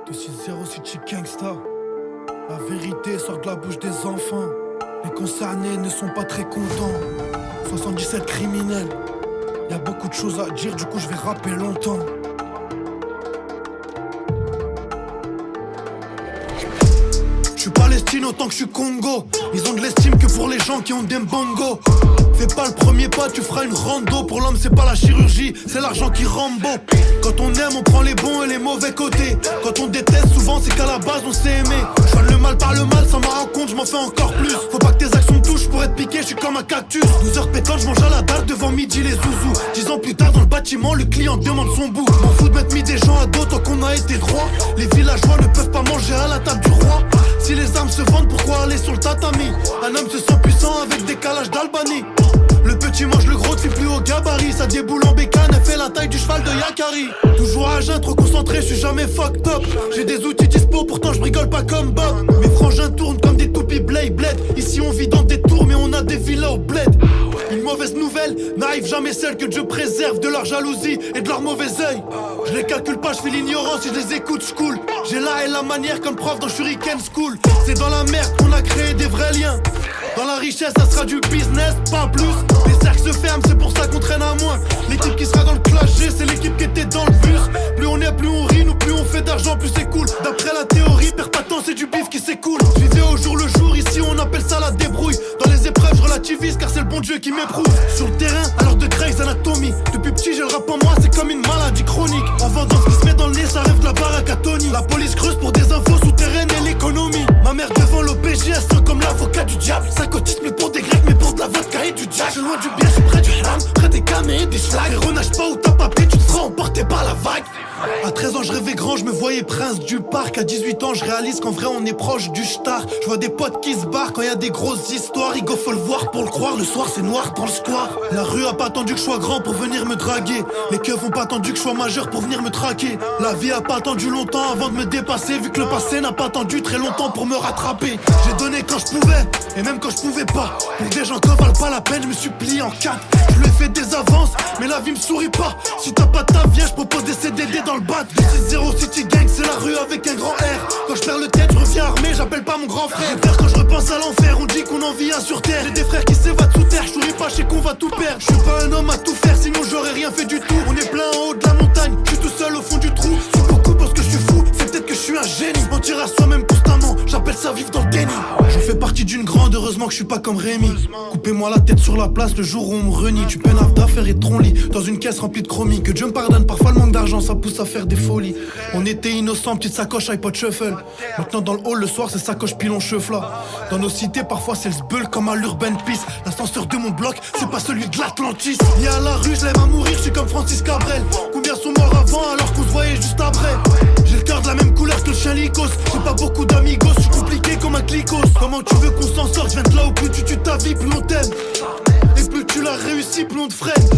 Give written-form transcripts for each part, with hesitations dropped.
260 City Gangsta. La vérité sort de la bouche des enfants. Les concernés ne sont pas très contents. 77 criminels. Y'a beaucoup de choses à dire, du coup je vais rapper longtemps. Je suis Palestine autant que je suis Congo. Ils ont de l'estime que pour les gens qui ont des mbongos. Fais pas le premier pas, tu feras une rando. Pour l'homme c'est pas la chirurgie, c'est l'argent qui rend beau. Quand on aime on prend les bons et les mauvais côtés. Quand on déteste souvent c'est qu'à la base on s'est aimé. Je soigne le mal par le mal, ça me rend compte, je m'en fais encore plus. Faut pas que tes actions me touchent, pour être piqué je suis comme un cactus. 12 heures pétantes, je mange à la dalle devant midi les zouzous. 10 ans plus tard dans le bâtiment, le client demande son bout. M'en fous de mettre mis des gens à dos tant qu'on a été droit. Les villageois ne peuvent pas manger à la table du roi. Si les armes se vendent, pourquoi aller sur le tatami? Un homme se sent puissant avec décalage d'Albanie. Le petit mange le gros, tu plus au gabarit. Ça déboule en bécane, elle fait la taille du cheval de Yakari. Toujours à jeun, trop concentré, je suis jamais fucked up. J'ai des outils dispo, pourtant je bricole pas comme Bob. Mes frangins tournent comme des toupies blade. Ici on vit dans des tours, mais on a des villas au bled. Une mauvaise nouvelle n'arrive jamais seule, que Dieu préserve de leur jalousie et de leur mauvais œil. Je les calcule pas, je fais l'ignorance, si je les écoute, je coule. J'ai la et la manière comme prof dans Shuriken School. C'est dans la merde qu'on a créé des vrais liens. Dans la richesse, ça sera du business, pas plus. Les cercles se ferment, c'est pour ça qu'on traîne à moins. L'équipe qui sera dans le clash G, c'est l'équipe qui était dans le bus. Plus on est, plus on rit, nous plus on fait d'argent, plus c'est cool. D'après la théorie, perd pas de temps, c'est du bif qui s'écoule. Je vivais au jour le jour, ici on appelle ça la débrouille. Dans les épreuves, je relativise car c'est le bon Dieu qui m'éprouve. Sur le terrain, alors de Grey's Anatomy. Depuis petit, j'ai le rap en moi, c'est comme une maladie chronique. En vendant ce qui se met dans le nez, ça rêve de la baraque à Tony. La police creuse pour des infos souterraines et l'économie. Ma mère devant l'OPJ, elle sent comme l'avocat du diable. Ça cotise plus pour des grecs, mais pour de la vodka et du jack. Je suis loin du bien, je suis près du haram, près des camés et des schlags. Frérot, nage pas où t'as pas pris, tu te seras emporté par la vague. À 13 ans je rêvais grand, je me voyais prince du parc. À 18 ans je réalise qu'en vrai on est proche du star. Je vois des potes qui se barrent quand y a des grosses histoires. Igo faut le voir pour le croire, le soir c'est noir dans le square. La rue a pas attendu que je sois grand pour venir me draguer. Les keufs ont pas attendu que je sois majeur pour venir me traquer. La vie a pas attendu longtemps avant de me dépasser. Vu que le passé n'a pas attendu très longtemps pour me rattraper. J'ai donné quand je pouvais, et même quand je pouvais pas. Pour des gens qui valent pas la peine, je me suis plié en 4. Je lui ai fait des avances, mais la vie me sourit pas. Si t'as pas ta viens, je propose des CDD dans le bat. 260 City Gang, c'est la rue avec un grand R. Quand je perds le tête, je reviens armé, j'appelle pas mon grand frère. J'ai peur quand je repense à l'enfer, on dit qu'on en vit un sur terre. J'ai des frères qui s'évadent sous terre, je souris pas, je sais qu'on va tout perdre. Je suis pas un homme à tout faire, sinon j'aurais rien fait du tout. On est plein en haut de la montagne, je suis tout seul au fond du trou. C'est beaucoup parce que je suis fou, c'est peut-être que je suis un génie. Mentir à soi-même constamment, j'appelle ça vivre dans le déni. J'en fais partie d'une grande, heureusement que je suis pas comme Rémi. Coupez-moi la tête sur la place le jour où on me renie. Tu peines d'affaires et de tronc-lit dans une caisse remplie de chromie. Que Dieu me pardonne, parfois le manque d'argent ça pousse à faire des folies. On était innocents, petite sacoche iPod Shuffle. Maintenant dans le hall le soir c'est sacoche pilon cheufla. Dans nos cités parfois c'est le sbeul comme à l'Urban Peace. L'ascenseur de mon bloc c'est pas celui de l'Atlantis. Ni à la rue je l'aime à mourir, je suis comme Francis Cabrel. Combien sont morts avant alors qu'on se voyait juste après. J'ai le cœur de la même couleur que le chien Lycos. J'ai pas beaucoup d'amigos, je suis compliqué comme un clicos. Comment tu veux qu'on s'en sorte, je viens de là où plus tu tues ta vie, plus on t'aime. Et plus tu l'as réussi, plus on te freine.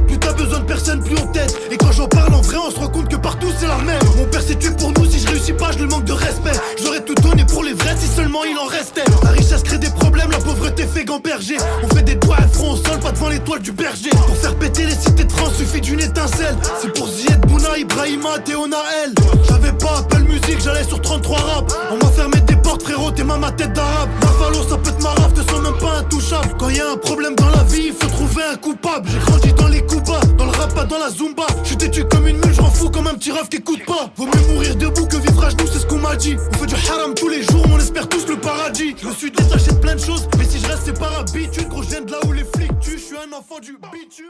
Plus t'as besoin de personne, plus on t'aide. Et quand j'en parle en vrai, on se rend compte que partout c'est la même. Mon père s'est tué pour nous, si je réussis pas, je lui manque de respect. J'aurais tout donné pour les vrais si seulement il en restait. La richesse crée des problèmes, la pauvreté fait gamberger. On fait des doigts à front au sol, pas devant l'étoile du berger. Pour faire péter les cités de France, suffit d'une étincelle. C'est pour Zied Bouna, Ibrahima, Théona L. J'avais pas Apple Music, j'allais sur 33 rap. On m'a fermé des portes, frérot, t'es ma tête d'arabe. Buffalo, ça peut te marave, te sens même pas intouchable. Quand y a un problème dans la vie, il faut trouver un coupable. J'ai grandi dans les coups bas, dans le rap, pas dans la zumba. J'suis têtu comme une mule, j'en fous comme un petit ref qui écoute pas. Vaut mieux mourir debout que vivre à genoux, c'est ce qu'on m'a dit. On fait du haram tous les jours, on espère tous le paradis. Je me suis détaché de plein de choses, mais si je reste c'est par habitude. Gros, je viens de là où les flics tuent, je suis un enfant du bitume.